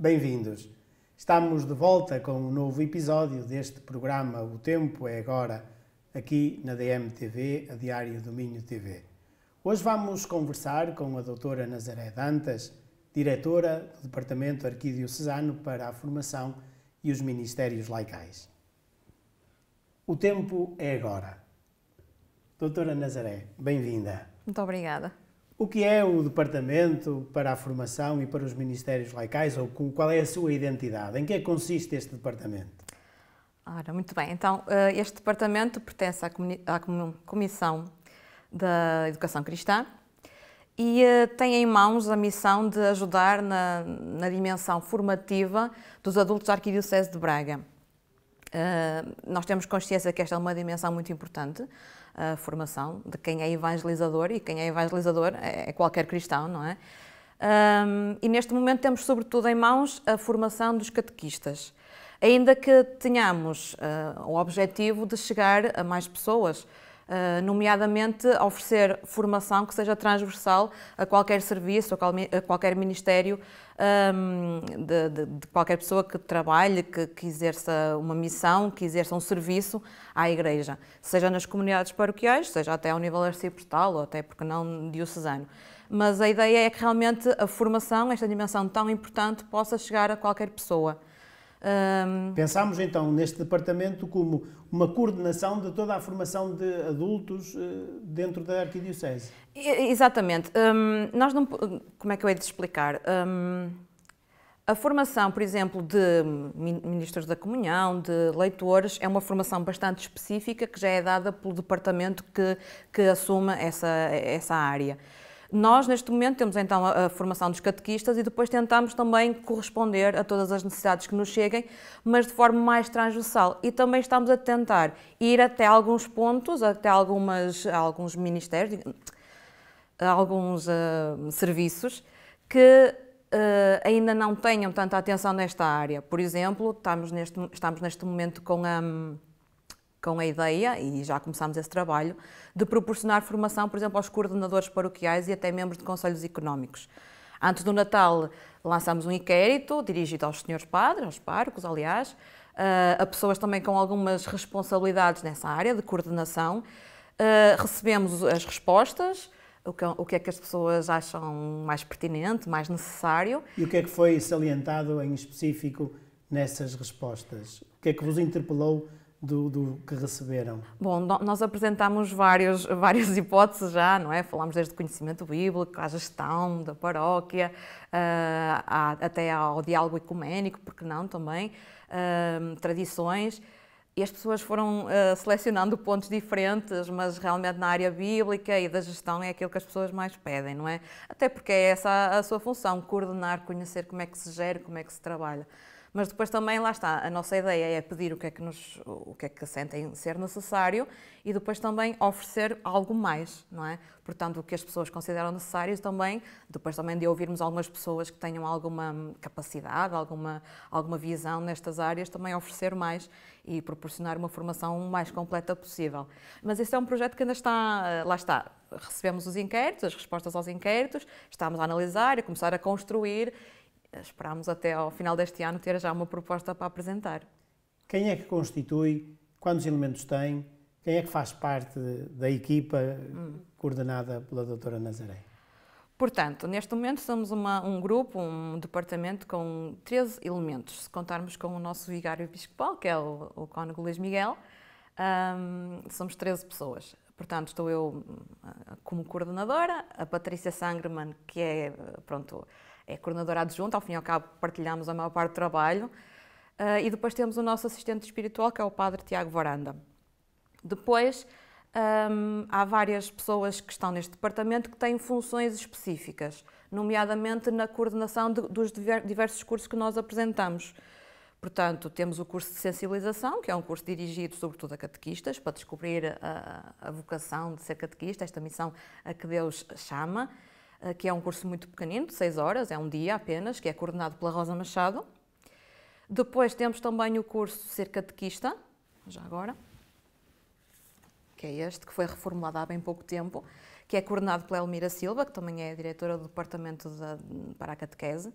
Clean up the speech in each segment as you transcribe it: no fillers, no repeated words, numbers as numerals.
Bem-vindos. Estamos de volta com um novo episódio deste programa O Tempo é Agora, aqui na DMTV, a Diário do Minho TV. Hoje vamos conversar com a doutora Nazaré Dantas, diretora do Departamento Arquidiocesano para a Formação e os Ministérios Laicais. O Tempo é Agora. Doutora Nazaré, bem-vinda. Muito obrigada. O que é o Departamento para a Formação e para os Ministérios Laicais, ou qual é a sua identidade? Em que consiste este departamento? Ora, muito bem. Então, este departamento pertence à Comissão da Educação Cristã e tem em mãos a missão de ajudar na dimensão formativa dos adultos da Arquidiocese de Braga. Nós temos consciência que esta é uma dimensão muito importante, a formação de quem é evangelizador, e quem é evangelizador é qualquer cristão, não é? E neste momento temos sobretudo em mãos a formação dos catequistas, ainda que tenhamos o objetivo de chegar a mais pessoas, nomeadamente oferecer formação que seja transversal a qualquer serviço, a qualquer ministério, de qualquer pessoa que trabalhe, que exerça uma missão, que exerça um serviço à Igreja, seja nas comunidades paroquiais, seja até ao nível arciprestral ou até, porque não, diocesano. Mas a ideia é que realmente a formação, esta dimensão tão importante, possa chegar a qualquer pessoa. Pensamos então neste departamento como uma coordenação de toda a formação de adultos dentro da Arquidiocese. Exatamente. Nós não, como é que eu hei de explicar? A formação, por exemplo, de ministros da comunhão, de leitores, é uma formação bastante específica que já é dada pelo departamento que assume essa área. Nós, neste momento, temos então a formação dos catequistas e depois tentamos também corresponder a todas as necessidades que nos cheguem, mas de forma mais transversal. E também estamos a tentar ir até alguns pontos, até alguns ministérios, alguns serviços que ainda não tenham tanta atenção nesta área. Por exemplo, estamos neste momento com a ideia, e já começámos esse trabalho, de proporcionar formação, por exemplo, aos coordenadores paroquiais e até membros de conselhos económicos. Antes do Natal lançámos um inquérito dirigido aos senhores padres, aos párocos, aliás, a pessoas também com algumas responsabilidades nessa área de coordenação. Recebemos as respostas, o que é que as pessoas acham mais pertinente, mais necessário. E o que é que foi salientado em específico nessas respostas? O que é que vos interpelou do que receberam? Bom, nós apresentámos várias hipóteses já, não é? Falámos desde o conhecimento bíblico, à gestão da paróquia, até ao diálogo ecuménico, porque não também, tradições, e as pessoas foram selecionando pontos diferentes, mas realmente na área bíblica e da gestão é aquilo que as pessoas mais pedem, não é? Até porque é essa a sua função, coordenar, conhecer como é que se gera, como é que se trabalha. Mas depois também, lá está, a nossa ideia é pedir o que é que sentem ser necessário e depois também oferecer algo mais, não é? Portanto, o que as pessoas consideram necessário também, depois também de ouvirmos algumas pessoas que tenham alguma capacidade, alguma visão nestas áreas, também oferecer mais e proporcionar uma formação o mais completa possível. Mas esse é um projeto que ainda está, lá está, recebemos os inquéritos, as respostas aos inquéritos, estamos a analisar e começar a construir. Esperamos até ao final deste ano ter já uma proposta para apresentar. Quem é que constitui? Quantos elementos tem? Quem é que faz parte da equipa coordenada pela doutora Nazaré? Portanto, neste momento somos um grupo, um departamento com 13 elementos. Se contarmos com o nosso vigário episcopal, que é o cônego Luís Miguel, somos 13 pessoas. Portanto, estou eu como coordenadora, a Patrícia Sangerman, que é coordenadora adjunta, ao fim e ao cabo partilhamos a maior parte do trabalho, e depois temos o nosso assistente espiritual, que é o padre Tiago Varanda. Depois há várias pessoas que estão neste departamento que têm funções específicas, nomeadamente na coordenação dos diversos cursos que nós apresentamos. Portanto, temos o curso de sensibilização, que é um curso dirigido sobretudo a catequistas, para descobrir a vocação de ser catequista, esta missão a que Deus chama, que é um curso muito pequenino, de 6 horas, é um dia apenas, que é coordenado pela Rosa Machado. Depois temos também o curso de ser catequista, já agora, que é este, que foi reformulado há bem pouco tempo, que é coordenado pela Elmira Silva, que também é a diretora do Departamento para a Catequese.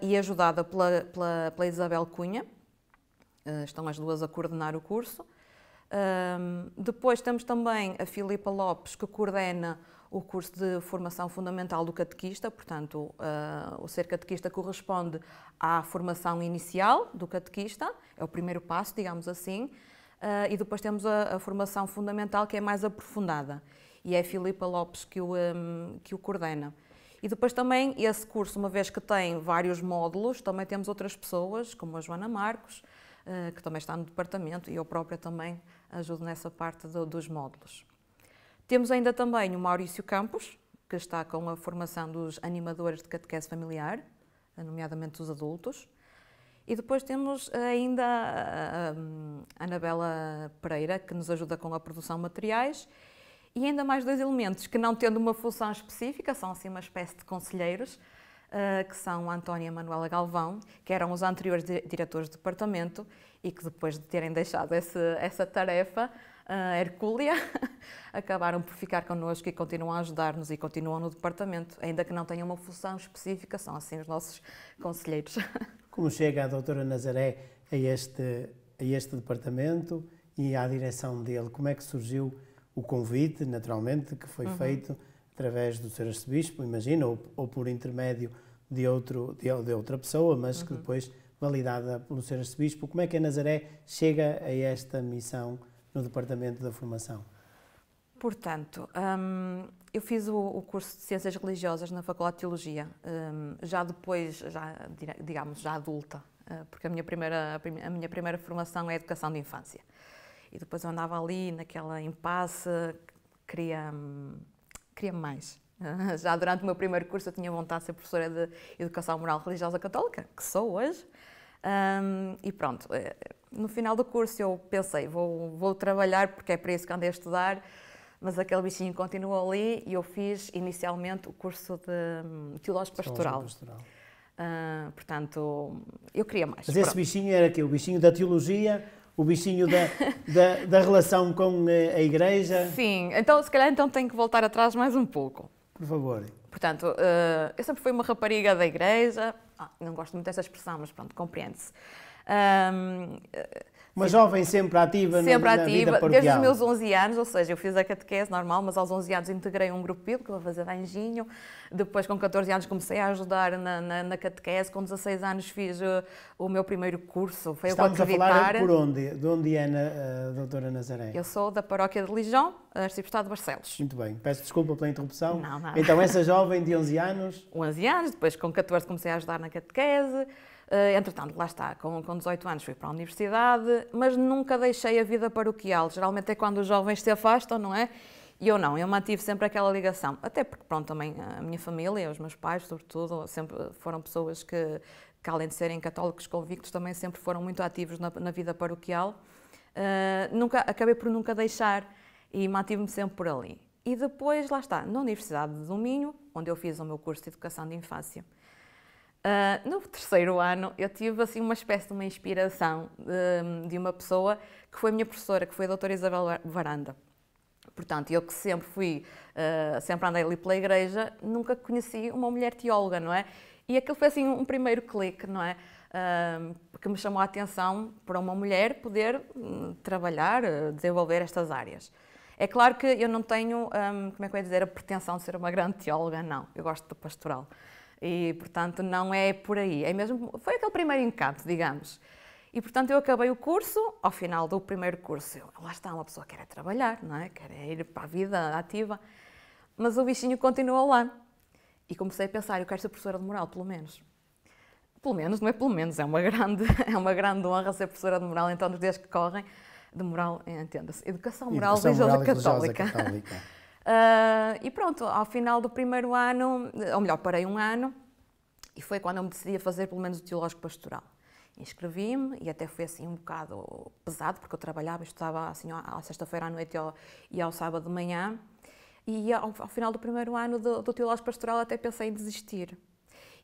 e ajudada pela Isabel Cunha. Estão as duas a coordenar o curso. Depois temos também a Filipa Lopes, que coordena o curso de formação fundamental do catequista, portanto, o ser catequista corresponde à formação inicial do catequista, é o primeiro passo, digamos assim, e depois temos a formação fundamental, que é mais aprofundada, e é a Filipa Lopes que o coordena. E depois também esse curso, uma vez que tem vários módulos, também temos outras pessoas, como a Joana Marcos, que também está no departamento, e eu própria também ajudo nessa parte dos módulos. Temos ainda também o Maurício Campos, que está com a formação dos animadores de catequese familiar, nomeadamente dos adultos. E depois temos ainda a Anabela Pereira, que nos ajuda com a produção de materiais. E ainda mais dois elementos que, não tendo uma função específica, são assim uma espécie de conselheiros, que são a Antónia e a Manuela Galvão, que eram os anteriores diretores de departamento e que, depois de terem deixado essa tarefa hercúlea, acabaram por ficar connosco e continuam a ajudar-nos e continuam no departamento, ainda que não tenham uma função específica, são assim os nossos conselheiros. Como chega a doutora Nazaré a este departamento e à direção dele? Como é que surgiu o convite, naturalmente, que foi feito através do Sr. Arcebispo, imagino, ou por intermédio de outra pessoa, mas que depois, validada pelo Sr. Arcebispo? Como é que a Nazaré chega a esta missão no Departamento da Formação? Portanto, eu fiz o curso de Ciências Religiosas na Faculdade de Teologia, já depois, digamos, já adulta, porque a minha primeira formação é Educação de Infância. E depois eu andava ali naquela impasse, queria mais. Já durante o meu primeiro curso eu tinha vontade de ser professora de Educação Moral Religiosa Católica, que sou hoje, e pronto. No final do curso eu pensei, vou trabalhar porque é para isso que andei a estudar, mas aquele bichinho continuou ali e eu fiz inicialmente o curso de Teológico Pastoral. Portanto, eu queria mais. Mas esse bichinho era o bichinho da teologia, o bichinho da relação com a Igreja? Sim, então se calhar tenho que voltar atrás mais um pouco. Por favor. Portanto, eu sempre fui uma rapariga da Igreja, não gosto muito dessa expressão, mas pronto, compreende-se. Uma jovem sempre ativa na vida paroquial. Desde os meus 11 anos, ou seja, eu fiz a catequese normal, mas aos 11 anos integrei um grupo bíblico para fazer anjinho. Depois, com 14 anos, comecei a ajudar na catequese. Com 16 anos fiz o meu primeiro curso. Foi Estamos a falar por onde? De onde é a doutora Nazaré? Eu sou da Paróquia de Lijão, Arciprestado de Barcelos. Muito bem. Peço desculpa pela interrupção. Não, nada. Então, essa jovem de 11 anos... 11 anos, depois com 14 comecei a ajudar na catequese. Entretanto, lá está, com 18 anos fui para a universidade, mas nunca deixei a vida paroquial. Geralmente é quando os jovens se afastam, não é? E eu não, eu mantive sempre aquela ligação. Até porque, pronto, também a minha família, os meus pais, sobretudo, sempre foram pessoas que além de serem católicos convictos, também sempre foram muito ativos na vida paroquial. Acabei por nunca deixar e mantive-me sempre por ali. E depois, lá está, na Universidade do Minho, onde eu fiz o meu curso de Educação de Infância. No terceiro ano, eu tive assim uma espécie de uma inspiração de uma pessoa que foi a minha professora, que foi a doutora Isabel Varanda. Portanto, eu que sempre sempre andei ali pela igreja, nunca conheci uma mulher teóloga, não é? E aquilo foi assim um primeiro clique, não é? Que me chamou a atenção para uma mulher poder trabalhar, desenvolver estas áreas. É claro que eu não tenho, como é que eu ia dizer, a pretensão de ser uma grande teóloga, não. Eu gosto da pastoral. E, portanto, não é por aí. É mesmo, foi aquele primeiro encanto, digamos. E, portanto, eu acabei o curso, ao final do primeiro curso, lá está, uma pessoa que quer trabalhar, não é? Quer ir para a vida ativa, mas o bichinho continuou lá. E comecei a pensar, eu quero ser professora de moral, pelo menos. Pelo menos, não é pelo menos, é uma grande honra ser professora de moral, então, nos dias que correm, de moral, entenda-se, Educação Moral Religiosa Católica. E pronto, ao final do primeiro ano, ou melhor, parei um ano, e foi quando eu me decidi a fazer pelo menos o Teológico Pastoral. Inscrevi-me e até foi assim um bocado pesado, porque eu trabalhava, estudava assim à sexta-feira à noite e ao sábado de manhã, e ao final do primeiro ano do Teológico Pastoral até pensei em desistir.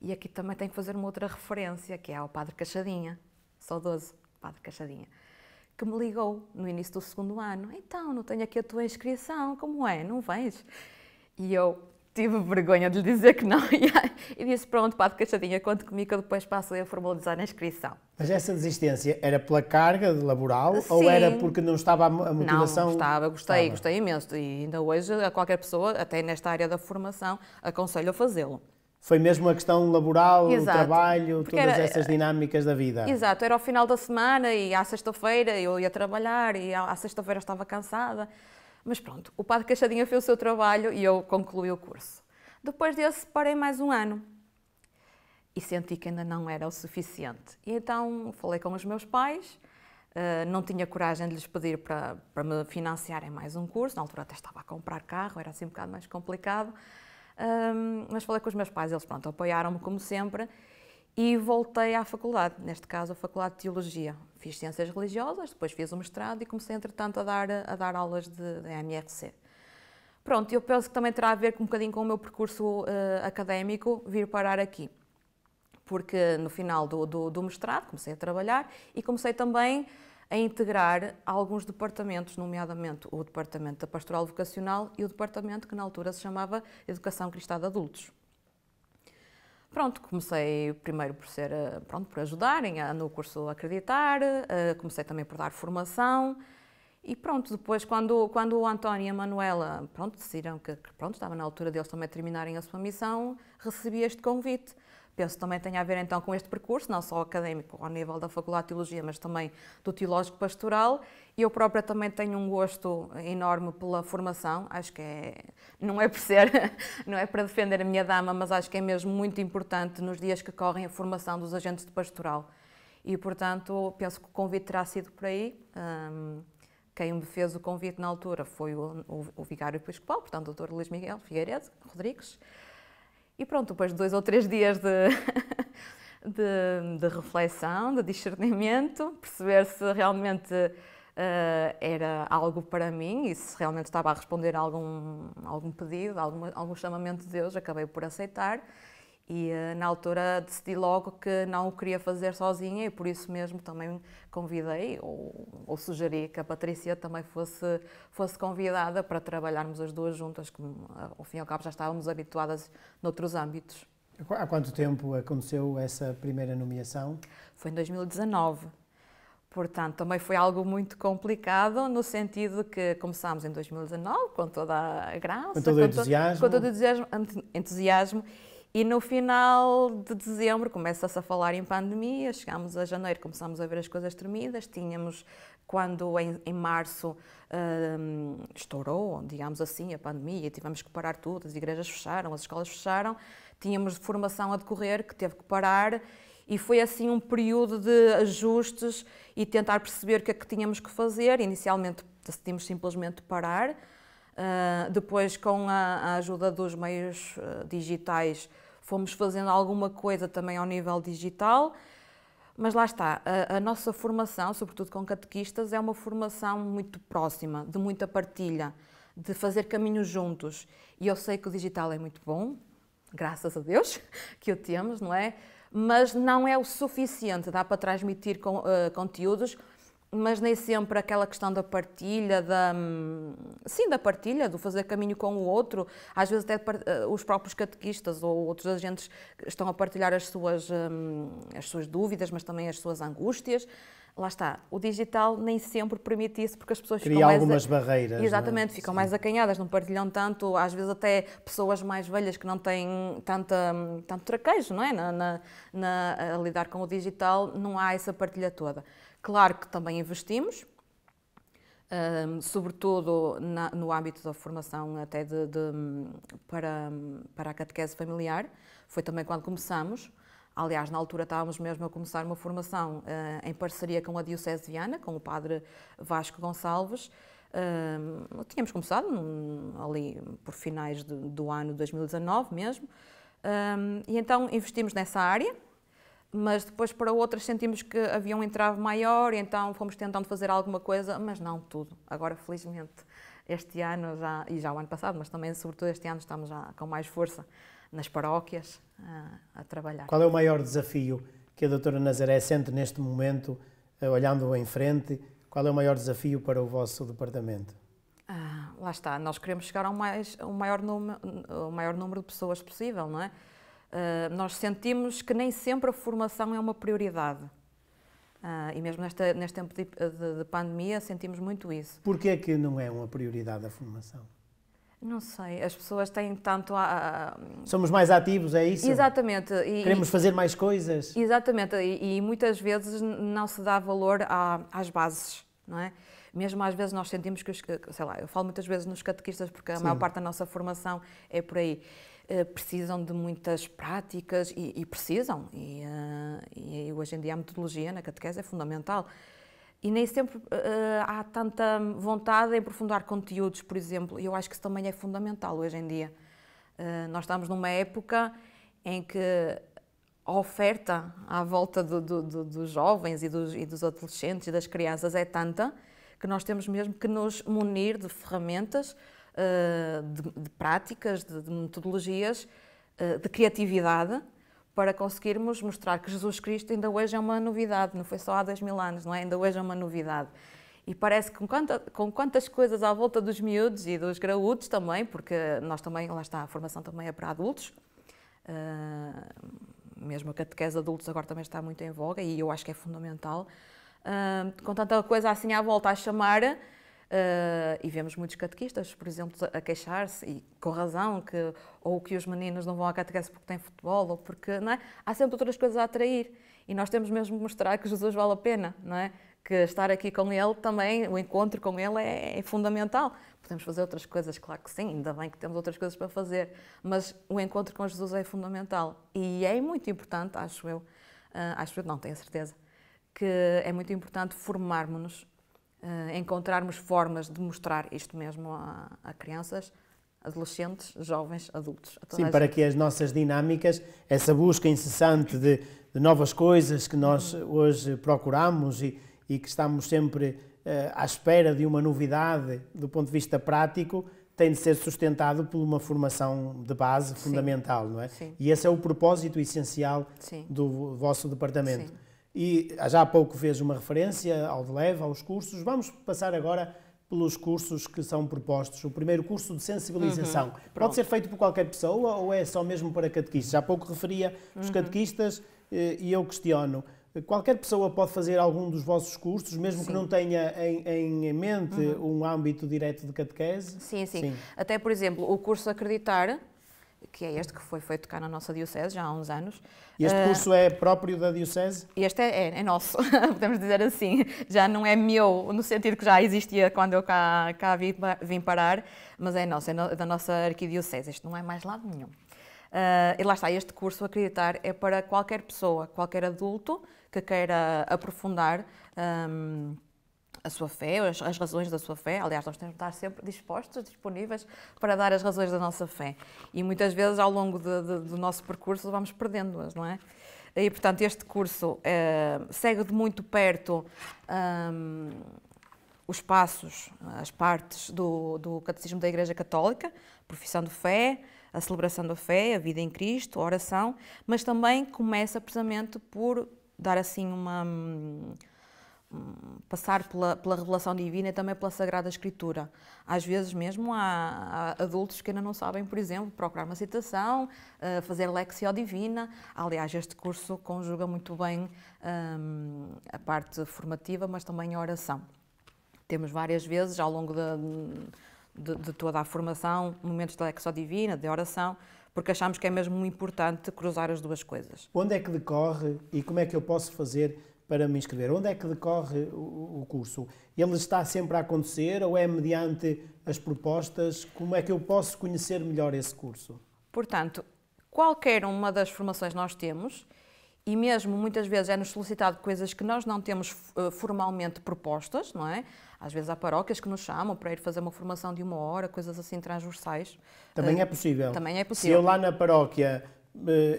E aqui também tenho que fazer uma outra referência, que é ao Padre Cachadinha, saudoso Padre Cachadinha, que me ligou no início do segundo ano. Então, não tenho aqui a tua inscrição, como é? Não vens? E eu, tive vergonha de lhe dizer que não e disse, pronto, Padre Queixadinha, conte comigo que eu depois passo a formalizar a inscrição. Mas essa desistência era pela carga laboral Sim. ou era porque não estava a motivação? Não, gostei imenso e ainda hoje a qualquer pessoa, até nesta área da formação, aconselho a fazê-lo. Foi mesmo a questão laboral, Exato. o trabalho, Porque todas essas dinâmicas da vida? Exato, era ao final da semana e à sexta-feira eu ia trabalhar e à sexta-feira estava cansada. Mas pronto, o Padre Queixadinha fez o seu trabalho e eu concluí o curso. Depois desse, parei mais um ano e senti que ainda não era o suficiente. E então falei com os meus pais, não tinha coragem de lhes pedir para me financiarem mais um curso, na altura até estava a comprar carro, era assim um bocado mais complicado, mas falei com os meus pais, eles pronto, apoiaram-me como sempre e voltei à faculdade, neste caso a Faculdade de Teologia. Fiz Ciências Religiosas, depois fiz o mestrado e comecei entretanto a dar aulas de MRC. Pronto, eu penso que também terá a ver um bocadinho com o meu percurso académico vir parar aqui. Porque no final do mestrado comecei a trabalhar e comecei também a integrar alguns departamentos, nomeadamente o Departamento da Pastoral Vocacional e o departamento que na altura se chamava Educação Cristã de Adultos. Pronto, comecei primeiro por ajudarem no curso a acreditar, comecei também por dar formação e pronto, depois quando o António e a Manuela decidiram que estava na altura deles também terminarem a sua missão, recebi este convite. Penso que também tem a ver então com este percurso, não só académico ao nível da Faculdade de Teologia, mas também do Teológico Pastoral. E eu própria também tenho um gosto enorme pela formação, acho que não é por ser, não é para defender a minha dama, mas acho que é mesmo muito importante nos dias que correm a formação dos agentes de pastoral. E, portanto, penso que o convite terá sido por aí. Quem me fez o convite na altura foi o vigário episcopal, portanto, o Dr. Luís Miguel Figueiredo Rodrigues. E pronto, depois de 2 ou 3 dias de reflexão, de discernimento, perceber se realmente era algo para mim e se realmente estava a responder a algum pedido, algum chamamento de Deus, acabei por aceitar. E na altura decidi logo que não o queria fazer sozinha e por isso mesmo também convidei ou sugeri que a Patrícia também fosse convidada para trabalharmos as duas juntas, que ao fim e ao cabo já estávamos habituadas noutros âmbitos. Há quanto tempo aconteceu essa primeira nomeação? Foi em 2019. Portanto, também foi algo muito complicado, no sentido que começámos em 2019, com toda a graça, com todo o entusiasmo. Com todo o entusiasmo. E no final de dezembro começa-se a falar em pandemia, chegámos a janeiro, começámos a ver as coisas tremidas, tínhamos, quando em março estourou, digamos assim, a pandemia, tivemos que parar tudo, as igrejas fecharam, as escolas fecharam, tínhamos formação a decorrer que teve que parar e foi assim um período de ajustes e tentar perceber o que é que tínhamos que fazer. Inicialmente decidimos simplesmente parar. Depois, com a ajuda dos meios digitais, fomos fazendo alguma coisa também ao nível digital, mas lá está, a nossa formação, sobretudo com catequistas, é uma formação muito próxima, de muita partilha, de fazer caminhos juntos. E eu sei que o digital é muito bom, graças a Deus que o temos, não é? Mas não é o suficiente, dá para transmitir conteúdos, mas nem sempre aquela questão da partilha, da partilha, do fazer caminho com o outro. Às vezes até os próprios catequistas ou outros agentes estão a partilhar as suas dúvidas, mas também as suas angústias. Lá está, o digital nem sempre permite isso, porque as pessoas ficam mais... algumas barreiras. Exatamente, ficam mais acanhadas, não partilham tanto, às vezes até pessoas mais velhas que não têm tanto traquejo, não é? A lidar com o digital, não há essa partilha toda. Claro que também investimos, sobretudo no âmbito da formação até para a catequese familiar. Foi também quando começamos. Aliás, na altura estávamos mesmo a começar uma formação em parceria com a Diocese de Viana, com o padre Vasco Gonçalves. Tínhamos começado ali por finais do ano 2019 mesmo. E então investimos nessa área. Mas depois para outras sentimos que havia um entrave maior, e então fomos tentando fazer alguma coisa, mas não tudo. Agora, felizmente, este ano, e já o ano passado, mas também sobretudo este ano, estamos já com mais força nas paróquias a trabalhar. Qual é o maior desafio que a doutora Nazaré sente neste momento, olhando em frente? Qual é o maior desafio para o vosso departamento? Lá está, nós queremos chegar ao maior número de pessoas possível, não é? Nós sentimos que nem sempre a formação é uma prioridade. E mesmo neste tempo de pandemia sentimos muito isso. Porquê é que não é uma prioridade a formação? Não sei, as pessoas têm tanto... Somos mais ativos, é isso? Exatamente. Queremos fazer mais coisas? Exatamente, e muitas vezes não se dá valor às bases, não é? Mesmo às vezes nós sentimos que, sei lá, eu falo muitas vezes nos catequistas porque a maior parte da nossa formação é por aí. Precisam de muitas práticas e precisam. E hoje em dia a metodologia na catequese é fundamental. E nem sempre há tanta vontade em aprofundar conteúdos, por exemplo. E eu acho que isso também é fundamental hoje em dia. Nós estamos numa época em que a oferta à volta dos jovens e dos adolescentes e das crianças é tanta que nós temos mesmo que nos munir de ferramentas, de práticas, de metodologias, de criatividade, para conseguirmos mostrar que Jesus Cristo ainda hoje é uma novidade, não foi só há 2000 anos, não é? Ainda hoje é uma novidade. E parece que com quantas coisas à volta dos miúdos e dos graúdos também, porque nós também, lá está, a formação também é para adultos, mesmo a catequese de adultos agora também está muito em voga e eu acho que é fundamental. Com tanta coisa assim à volta a chamar, e vemos muitos catequistas, por exemplo, a queixar-se, e com razão, ou que os meninos não vão à catequese porque têm futebol, ou porque, não é? Há sempre outras coisas a atrair, e nós temos mesmo de mostrar que Jesus vale a pena, não é? Que estar aqui com Ele também, o encontro com Ele é fundamental. Podemos fazer outras coisas, claro que sim, ainda bem que temos outras coisas para fazer, mas o encontro com Jesus é fundamental, e é muito importante, acho eu, não tenho a certeza, que é muito importante formarmos-nos, encontrarmos formas de mostrar isto mesmo a crianças, adolescentes, jovens, adultos. Sim, para que as nossas dinâmicas, essa busca incessante de novas coisas que nós hoje procuramos e que estamos sempre à espera de uma novidade do ponto de vista prático, tem de ser sustentado por uma formação de base fundamental, não é? Sim. E esse é o propósito essencial do vosso departamento. Sim. E já há pouco fez uma referência ao DELEV, aos cursos. Vamos passar agora pelos cursos que são propostos. O primeiro curso de sensibilização. Pode ser feito por qualquer pessoa ou é só mesmo para catequistas? Já há pouco referia os catequistas e eu questiono. Qualquer pessoa pode fazer algum dos vossos cursos, mesmo que não tenha em mente um âmbito direto de catequese? Sim. Até, por exemplo, o curso Acreditar, que é este que foi feito cá na nossa Diocese já há uns anos. Este curso é próprio da Diocese? Este é nosso, podemos dizer assim. Já não é meu, no sentido que já existia quando eu cá vim parar, mas é nosso, é da nossa Arquidiocese. Este não é mais lado nenhum. E lá está, este curso Acreditar é para qualquer pessoa, qualquer adulto que queira aprofundar a sua fé, as razões da sua fé. Aliás, nós temos de estar sempre disponíveis para dar as razões da nossa fé. E muitas vezes, ao longo do nosso percurso, vamos perdendo-as, não é? E, portanto, este curso segue de muito perto os passos, as partes do Catecismo da Igreja Católica, profissão de fé, a celebração da fé, a vida em Cristo, a oração, mas também começa precisamente por dar assim passar pela revelação divina e também pela Sagrada Escritura. Às vezes mesmo há adultos que ainda não sabem, por exemplo, procurar uma citação, fazer Lexio Divina. Aliás, este curso conjuga muito bem a parte formativa, mas também a oração. Temos várias vezes, ao longo de toda a formação, momentos de Lexio Divina, de oração, porque achamos que é mesmo muito importante cruzar as duas coisas. Onde é que decorre e como é que eu posso fazer para me inscrever? Onde é que decorre o curso? Ele está sempre a acontecer ou é mediante as propostas? Como é que eu posso conhecer melhor esse curso? Portanto, qualquer uma das formações nós temos, e mesmo muitas vezes é-nos solicitado coisas que nós não temos formalmente propostas, não é? Às vezes há paróquias que nos chamam para ir fazer uma formação de 1 hora, coisas assim transversais. Também é possível? Também é possível. Se eu lá na paróquia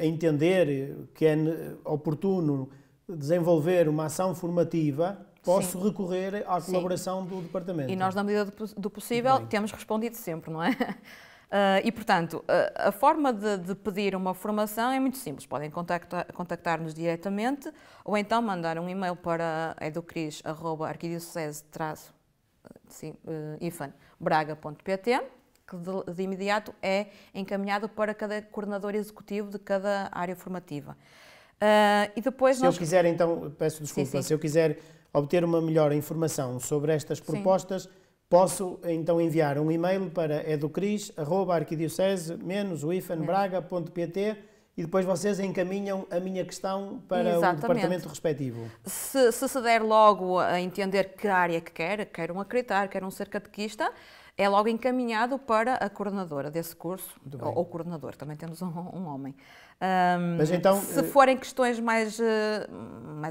entender que é oportuno desenvolver uma ação formativa, posso recorrer à colaboração do departamento. E nós, na medida do possível, temos respondido sempre, não é? E, portanto, a forma de pedir uma formação é muito simples. Podem contactar-nos diretamente ou então mandar um e-mail para educris@arquidiocese- braga.pt, que de imediato é encaminhado para cada coordenador executivo de cada área formativa. E depois eu quiser, então, peço desculpa, se eu quiser obter uma melhor informação sobre estas propostas, posso então enviar um e-mail para educris@arquidiocese-braga.pt e depois vocês encaminham a minha questão para o departamento respectivo. Se der logo a entender que área que quer um acreditar, quer um ser catequista, é logo encaminhado para a coordenadora desse curso, ou coordenador, também temos um homem. Mas então, se forem questões mais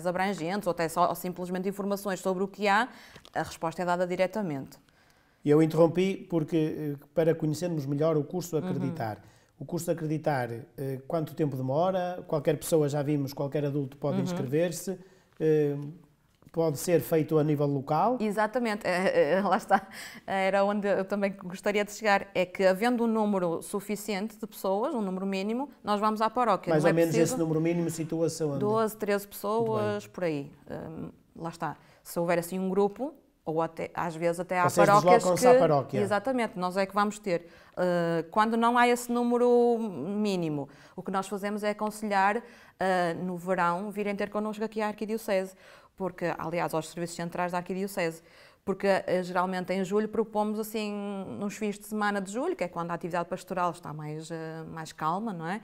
abrangentes, ou até ou simplesmente informações sobre o que há, a resposta é dada diretamente. Eu interrompi porque, para conhecermos melhor o curso Acreditar. O curso Acreditar, quanto tempo demora? Qualquer pessoa, já vimos, qualquer adulto pode inscrever-se. Pode ser feito a nível local? Exatamente, lá está. Era onde eu também gostaria de chegar. É que, havendo um número suficiente de pessoas, um número mínimo, nós vamos à paróquia. Mais ou menos esse número mínimo situa-se onde? 12, 13 pessoas, por aí. Lá está. Se houver assim um grupo, ou até, às vezes até há Vocês paróquias deslocam-se à paróquia? Exatamente, nós é que vamos ter. Quando não há esse número mínimo, o que nós fazemos é aconselhar, no verão, virem ter connosco aqui à Arquidiocese, porque, aliás, aos serviços centrais da Arquidiocese, porque geralmente em julho propomos assim, nos fins de semana de julho, que é quando a atividade pastoral está mais calma, não é?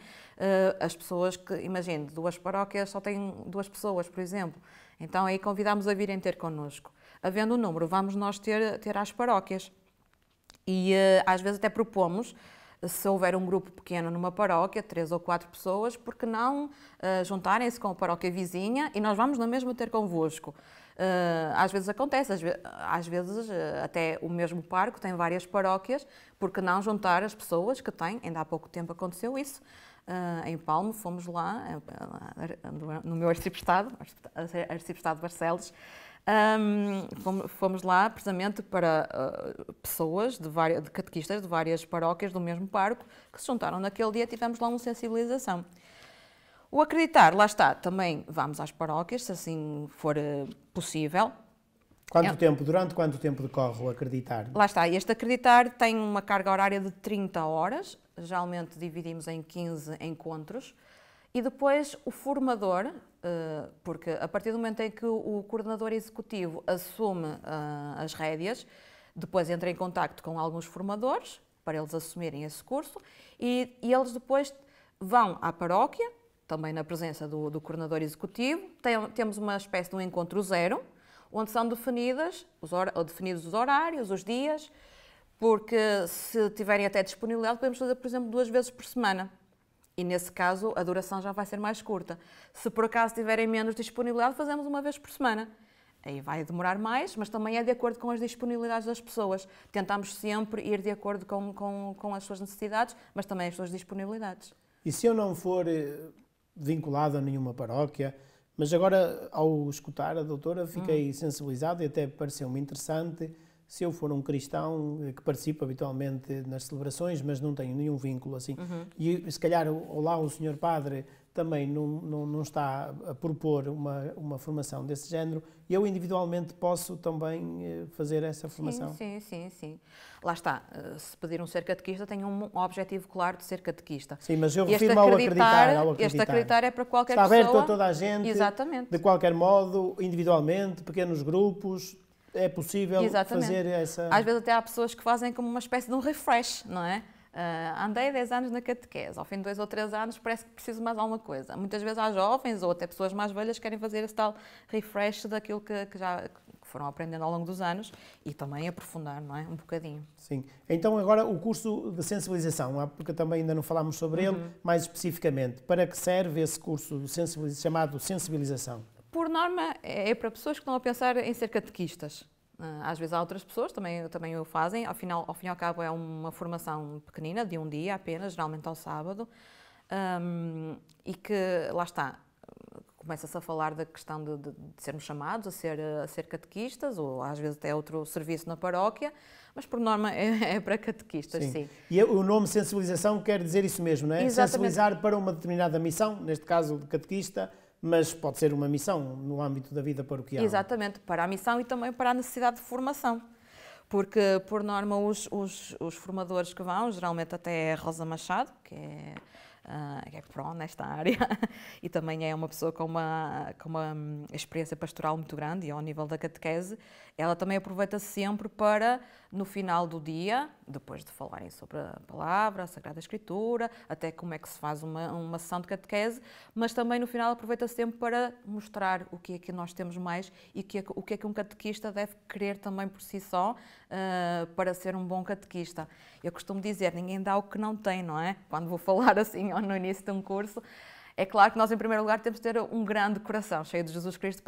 As pessoas que, imagine, 2 paróquias só têm 2 pessoas, por exemplo, então aí convidamos a virem ter connosco. Havendo um número, vamos nós ter às paróquias. E às vezes até propomos, se houver um grupo pequeno numa paróquia, 3 ou 4 pessoas, porque não juntarem-se com a paróquia vizinha e nós vamos na mesma ter convosco. Às vezes acontece, às vezes até o mesmo parco tem várias paróquias, porque não juntar as pessoas que têm, ainda há pouco tempo aconteceu isso, em Palmo, fomos lá, no meu arciprestado, arciprestado de Barcelos, fomos lá precisamente para pessoas de catequistas de várias paróquias do mesmo parco que se juntaram naquele dia, tivemos lá uma sensibilização. O Acreditar, lá está, também vamos às paróquias, se assim for possível. Durante quanto tempo decorre o Acreditar? Lá está, este Acreditar tem uma carga horária de 30 horas, geralmente dividimos em 15 encontros, e depois o formador, porque a partir do momento em que o coordenador executivo assume as rédeas, depois entra em contacto com alguns formadores, para eles assumirem esse curso, e eles depois vão à paróquia, também na presença do coordenador executivo. Temos uma espécie de um encontro zero, onde são definidos os horários, os dias, porque se tiverem até disponibilidade, podemos fazer, por exemplo, 2 vezes por semana. E nesse caso, a duração já vai ser mais curta. Se por acaso tiverem menos disponibilidade, fazemos 1 vez por semana. Aí vai demorar mais, mas também é de acordo com as disponibilidades das pessoas. Tentamos sempre ir de acordo com as suas necessidades, mas também as suas disponibilidades. E se eu não for vinculado a nenhuma paróquia, mas agora, ao escutar a doutora, fiquei sensibilizado e até pareceu-me interessante, se eu for um cristão que participa habitualmente nas celebrações, mas não tenho nenhum vínculo assim, e se calhar lá o senhor padre também não está a propor uma formação desse género, eu individualmente posso também fazer essa formação? Sim. Lá está, se pedir um ser catequista, tem um objetivo claro de ser catequista. Sim, mas eu refiro-me ao acreditar. Este acreditar é para qualquer pessoa. Está aberto pessoa. a toda a gente, Exatamente. De qualquer modo, individualmente, pequenos grupos, é possível fazer essa... Às vezes até há pessoas que fazem como uma espécie de um refresh, não é? Andei 10 anos na catequese, ao fim de 2 ou 3 anos parece que preciso mais alguma coisa. Muitas vezes há jovens ou até pessoas mais velhas que querem fazer esse tal refresh daquilo que foram aprendendo ao longo dos anos e também aprofundar, não é? Um bocadinho. Sim. Então agora o curso de sensibilização, porque também ainda não falámos sobre ele, mais especificamente. Para que serve esse curso chamado sensibilização? Por norma, é para pessoas que estão a pensar em ser catequistas. Às vezes há outras pessoas também o fazem, ao fim e ao cabo é uma formação pequenina, de um dia apenas, geralmente ao sábado, e que, lá está, começa-se a falar da questão de sermos chamados a ser catequistas, ou às vezes até outro serviço na paróquia, mas por norma é para catequistas, sim. E o nome sensibilização quer dizer isso mesmo, não é? Exatamente. Sensibilizar para uma determinada missão, neste caso de catequista, mas pode ser uma missão no âmbito da vida paroquial. Exatamente, para a missão e também para a necessidade de formação. porque, por norma, os formadores que vão, geralmente até é a Rosa Machado, que é pró nesta área, e também é uma pessoa com uma experiência pastoral muito grande e ao nível da catequese, ela também aproveita sempre para, no final do dia, depois de falarem sobre a palavra, a Sagrada Escritura, até como é que se faz uma sessão de catequese, mas também no final aproveita sempre para mostrar o que é que nós temos mais e o que é que um catequista deve querer também por si só para ser um bom catequista. Eu costumo dizer, ninguém dá o que não tem, não é? Quando vou falar assim no início de um curso, é claro que nós, em primeiro lugar, temos de ter um grande coração, cheio de Jesus Cristo,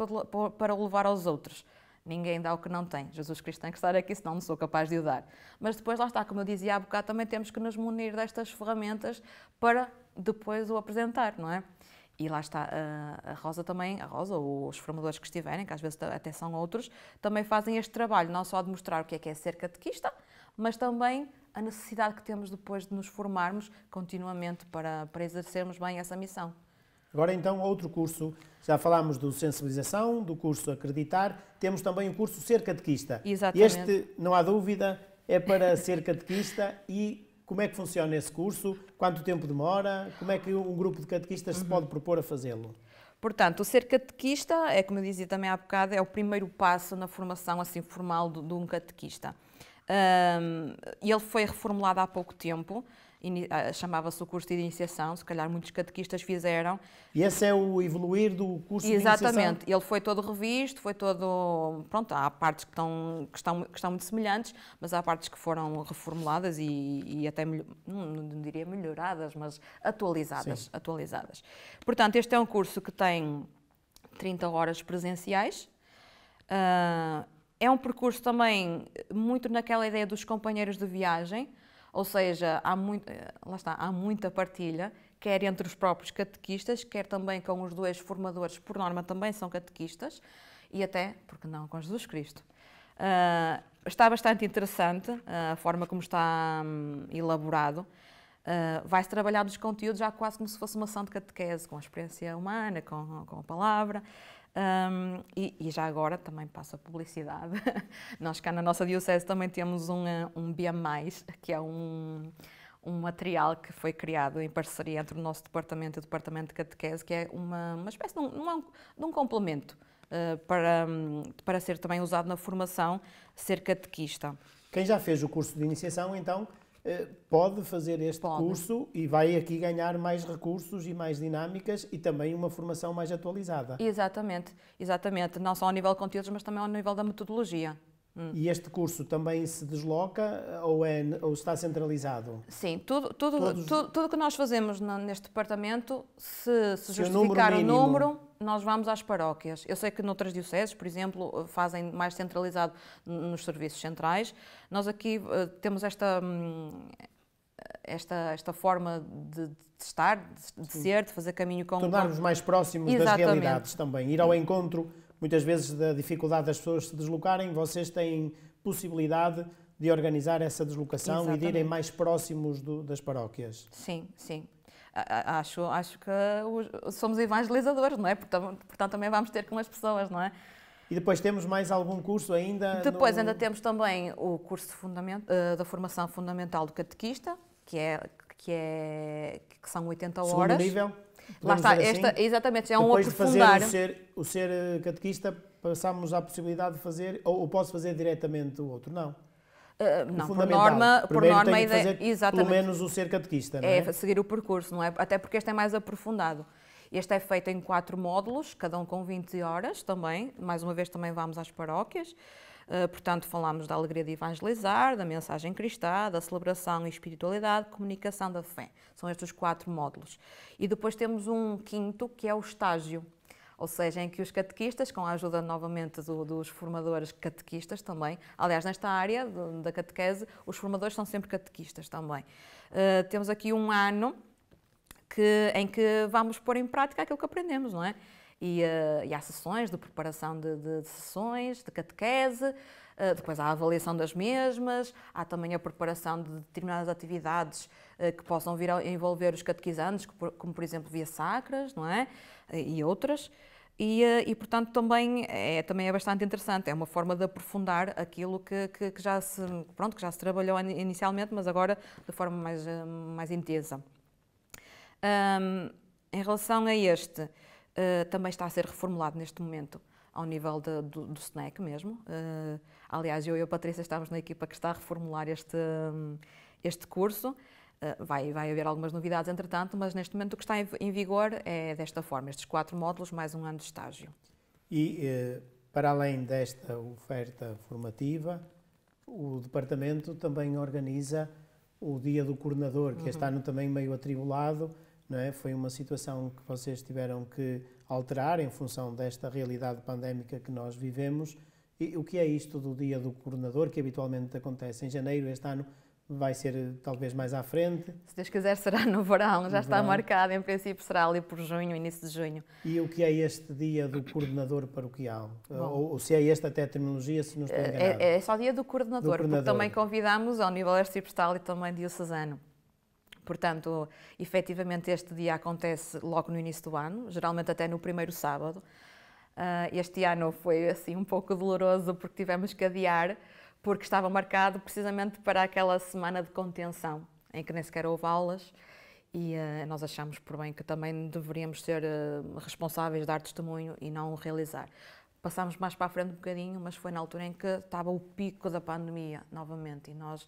para o levar aos outros. Ninguém dá o que não tem. Jesus Cristo tem que estar aqui, senão não sou capaz de o dar. Mas depois, lá está, como eu dizia há bocado, também temos que nos munir destas ferramentas para depois o apresentar, não é? E lá está, a Rosa também, ou os formadores que estiverem, que às vezes até são outros, também fazem este trabalho, não só de mostrar o que é ser catequista, mas também a necessidade que temos depois de nos formarmos continuamente para exercermos bem essa missão. Agora então outro curso, já falámos do sensibilização, do curso acreditar, temos também o curso ser catequista. Exatamente. Este, não há dúvida, é para ser catequista. E como é que funciona esse curso? Quanto tempo demora? Como é que um grupo de catequistas se pode propor a fazê-lo? Portanto, o ser catequista, é como eu dizia também há bocado, é o primeiro passo na formação assim formal de um catequista. Ele foi reformulado há pouco tempo, chamava-se o curso de iniciação, se calhar muitos catequistas fizeram. E esse é o evoluir do curso de iniciação? Exatamente, ele foi todo revisto, foi todo... Pronto, há partes que estão muito semelhantes, mas há partes que foram reformuladas e até, não diria melhoradas, mas atualizadas. Portanto, este é um curso que tem 30 horas presenciais. É um percurso também muito naquela ideia dos companheiros de viagem, ou seja, há muita partilha, quer entre os próprios catequistas, quer também com os dois formadores, por norma também são catequistas, e até, porque não, com Jesus Cristo. Está bastante interessante a forma como está elaborado. Vai-se trabalhar dos conteúdos já quase como se fosse uma ação de catequese, com a experiência humana, com a palavra. E já agora também passo a publicidade. Nós cá na nossa diocese também temos um BIA+, que é um material que foi criado em parceria entre o nosso departamento e o departamento de catequese, que é uma espécie de um complemento para ser também usado na formação, ser catequista. Quem já fez o curso de iniciação, então, pode fazer este curso e vai aqui ganhar mais recursos e mais dinâmicas e também uma formação mais atualizada. Exatamente. Não só ao nível de conteúdos, mas também ao nível da metodologia. E este curso também se desloca ou está centralizado? Sim, tudo que nós fazemos neste departamento, se justificar o número, nós vamos às paróquias. Eu sei que noutras dioceses, por exemplo, fazem mais centralizado nos serviços centrais. Nós aqui temos esta forma de estar, de ser, de fazer caminho com... Tornar-nos mais próximos das realidades também, ir ao encontro, muitas vezes, da dificuldade das pessoas se deslocarem. Vocês têm possibilidade de organizar essa deslocação e de irem mais próximos das paróquias. Sim. Acho que somos evangelizadores, não é? Portanto, também vamos ter com as pessoas, não é? E depois temos mais algum curso ainda? Depois ainda temos também o curso da formação fundamental do catequista, que são 80 horas. Segundo nível? Lá está, assim? Exatamente, é um depois aprofundar. Depois de fazer o ser catequista, passamos à possibilidade de fazer, ou posso fazer diretamente o outro? Não. Não, por norma a ideia, exatamente, pelo menos o ser catequista, não é? É seguir o percurso, não é? Até porque este é mais aprofundado. Este é feito em 4 módulos, cada um com 20 horas também. Mais uma vez também vamos às paróquias. Portanto, falamos da alegria de evangelizar, da mensagem cristã, da celebração e espiritualidade, comunicação da fé. São estes os 4 módulos. E depois temos um quinto, que é o estágio. Ou seja, em que os catequistas, com a ajuda novamente dos formadores catequistas também, aliás, nesta área da catequese, os formadores são sempre catequistas também. Temos aqui um ano em que vamos pôr em prática aquilo que aprendemos, não é? E há sessões de preparação de sessões, de catequese, depois há a avaliação das mesmas, há também a preparação de determinadas atividades que possam vir a envolver os catequizandos, como por exemplo via sacras, não é? E outras. portanto, também é bastante interessante, é uma forma de aprofundar aquilo que já se trabalhou inicialmente, mas agora de forma mais intensa. Em relação a este, também está a ser reformulado neste momento, ao nível do SNEC mesmo. Aliás, eu e a Patrícia estamos na equipa que está a reformular este curso. Vai haver algumas novidades, entretanto, mas neste momento o que está em vigor é desta forma, estes 4 módulos mais um ano de estágio. E, para além desta oferta formativa, o Departamento também organiza o Dia do Coordenador, que este ano também meio atribulado, não é? Foi uma situação que vocês tiveram que alterar em função desta realidade pandémica que nós vivemos. E o que é isto do Dia do Coordenador, que habitualmente acontece em janeiro? Este ano vai ser talvez mais à frente? Se Deus quiser será no verão, já está marcado, em princípio será ali por junho, início de junho. E o que é este Dia do Coordenador Paroquial? Ou se é esta até a terminologia, se não estou enganado? É só Dia do Coordenador, porque também convidamos ao nível arciprestal e também diocesano. Portanto, efetivamente este dia acontece logo no início do ano, geralmente até no primeiro sábado. Este ano foi assim um pouco doloroso porque tivemos que adiar, porque estava marcado precisamente para aquela semana de contenção, em que nem sequer houve aulas, e nós achamos por bem que também deveríamos ser responsáveis de dar testemunho e não o realizar. Passámos mais para a frente um bocadinho, mas foi na altura em que estava o pico da pandemia novamente, e nós,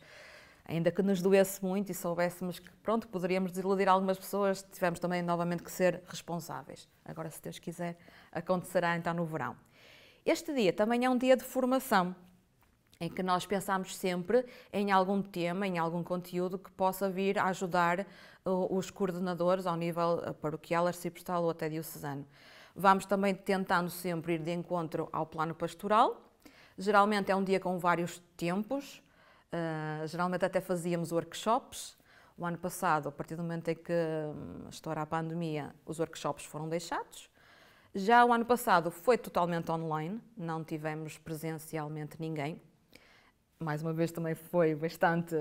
ainda que nos doesse muito e soubéssemos que, pronto, poderíamos desiludir algumas pessoas, tivemos também novamente que ser responsáveis. Agora, se Deus quiser, acontecerá então no verão. Este dia também é um dia de formação, em que nós pensamos sempre em algum tema, em algum conteúdo que possa vir a ajudar os coordenadores ao nível paroquial, arciprestal ou até diocesano. Vamos também tentando sempre ir de encontro ao plano pastoral. Geralmente é um dia com vários tempos, geralmente até fazíamos workshops. O ano passado, a partir do momento em que estoura a pandemia, os workshops foram deixados. Já o ano passado foi totalmente online, não tivemos presencialmente ninguém. Mais uma vez também foi bastante,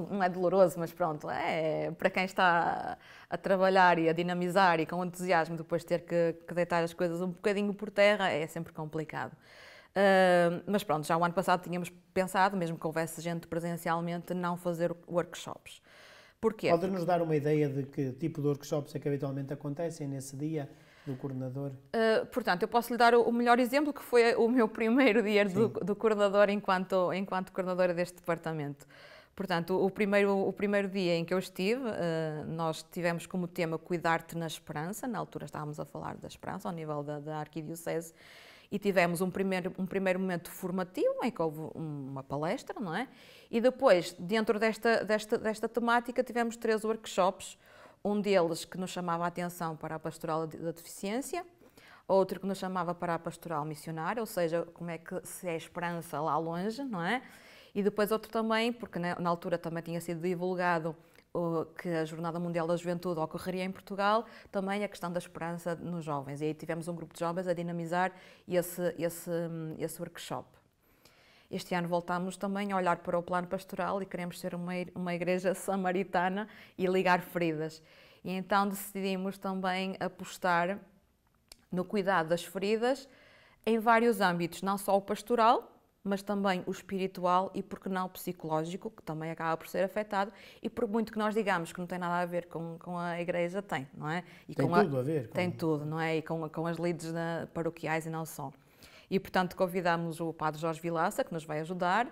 não é doloroso, mas pronto, para quem está a trabalhar e a dinamizar e com entusiasmo, depois ter que deitar as coisas um bocadinho por terra, é sempre complicado. Mas pronto, já o ano passado tínhamos pensado, mesmo que houvesse gente presencialmente, não fazer workshops. Porquê? Pode-nos dar uma ideia de que tipo de workshops é que habitualmente acontecem nesse dia do coordenador? Portanto, eu posso lhe dar o melhor exemplo, que foi o meu primeiro dia do coordenador enquanto coordenadora deste departamento. Portanto, o primeiro dia em que eu estive, nós tivemos como tema Cuidar-te na Esperança. Na altura estávamos a falar da esperança ao nível da Arquidiocese, e tivemos um primeiro momento formativo, em que houve uma palestra, não é? E depois, dentro desta temática, tivemos 3 workshops. Um deles que nos chamava a atenção para a pastoral da deficiência, outro que nos chamava para a pastoral missionária, ou seja, como é que se é esperança lá longe, não é? E depois outro também, porque na altura também tinha sido divulgado que a Jornada Mundial da Juventude ocorreria em Portugal, também a questão da esperança nos jovens. E aí tivemos um grupo de jovens a dinamizar esse workshop. Este ano voltámos também a olhar para o plano pastoral e queremos ser uma igreja samaritana e ligar feridas. E então decidimos também apostar no cuidado das feridas em vários âmbitos, não só o pastoral, mas também o espiritual e, por que não, o psicológico, que também acaba por ser afetado, e por muito que nós digamos que não tem nada a ver com a igreja, tem, não é? E tem tudo a ver. Tem tudo, não é? E com as lides paroquiais e não só. E, portanto, convidamos o Padre Jorge Vilaça, que nos vai ajudar,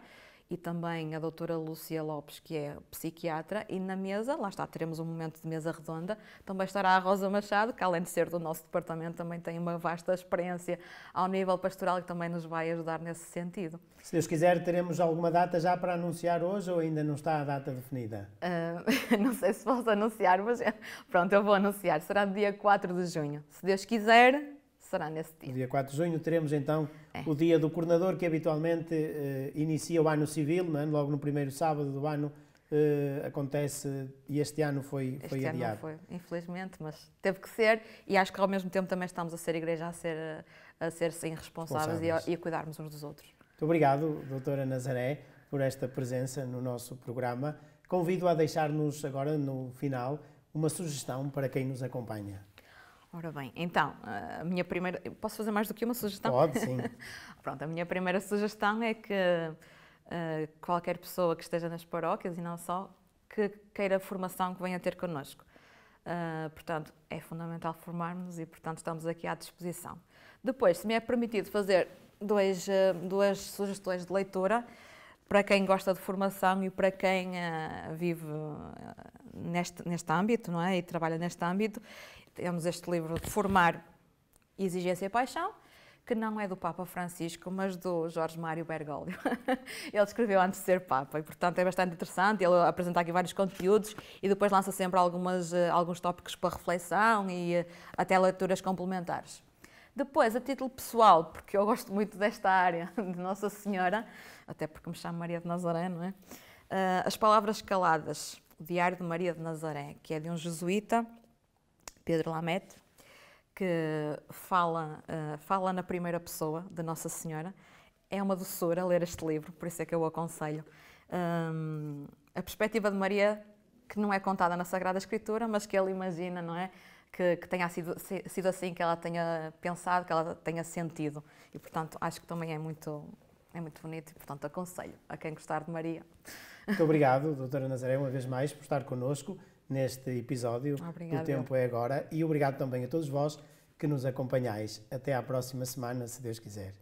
e também a doutora Lúcia Lopes, que é psiquiatra, e na mesa, lá está, teremos um momento de mesa redonda, também estará a Rosa Machado, que além de ser do nosso departamento, também tem uma vasta experiência ao nível pastoral, que também nos vai ajudar nesse sentido. Se Deus quiser, teremos alguma data já para anunciar hoje, ou ainda não está a data definida? Não sei se posso anunciar, mas pronto, eu vou anunciar, será dia 4 de junho. Se Deus quiser, será nesse dia. No dia 4 de junho teremos então o dia do coordenador, que habitualmente inicia o ano civil, não é? Logo no primeiro sábado do ano acontece, e este ano foi adiado. Este ano não foi, infelizmente, mas teve que ser, e acho que ao mesmo tempo também estamos a ser igreja a ser sim, responsáveis e a cuidarmos uns dos outros. Muito obrigado, doutora Nazaré, por esta presença no nosso programa. Convido a deixar-nos agora, no final, uma sugestão para quem nos acompanha. Ora bem, então, a minha primeira... Posso fazer mais do que uma sugestão? Pode, sim. Pronto, a minha primeira sugestão é que qualquer pessoa que esteja nas paróquias, e não só, que queira formação, que venha ter connosco. Portanto, é fundamental formarmos e, portanto, estamos aqui à disposição. Depois, se me é permitido fazer duas sugestões de leitura, para quem gosta de formação e para quem vive neste âmbito, não é? E trabalha neste âmbito, temos este livro de Formar, Exigência e Paixão, que não é do Papa Francisco, mas do Jorge Mário Bergoglio. Ele escreveu antes de ser Papa e, portanto, é bastante interessante. Ele apresenta aqui vários conteúdos e depois lança sempre alguns tópicos para reflexão e até leituras complementares. Depois, a título pessoal, porque eu gosto muito desta área de Nossa Senhora, até porque me chamo Maria de Nazaré, não é? As Palavras Caladas, o Diário de Maria de Nazaré, que é de um jesuíta, Pedro Lamette, que fala na primeira pessoa de Nossa Senhora. É uma doçura ler este livro, por isso é que eu o aconselho. A perspectiva de Maria, que não é contada na Sagrada Escritura, mas que ele imagina, não é? Que tenha sido assim, que ela tenha pensado, que ela tenha sentido. E, portanto, acho que também é muito bonito e, portanto, aconselho a quem gostar de Maria. Muito obrigado, doutora Nazaré, uma vez mais, por estar connosco neste episódio. Obrigada. O Tempo é Agora. E obrigado também a todos vós que nos acompanhais. Até à próxima semana, se Deus quiser.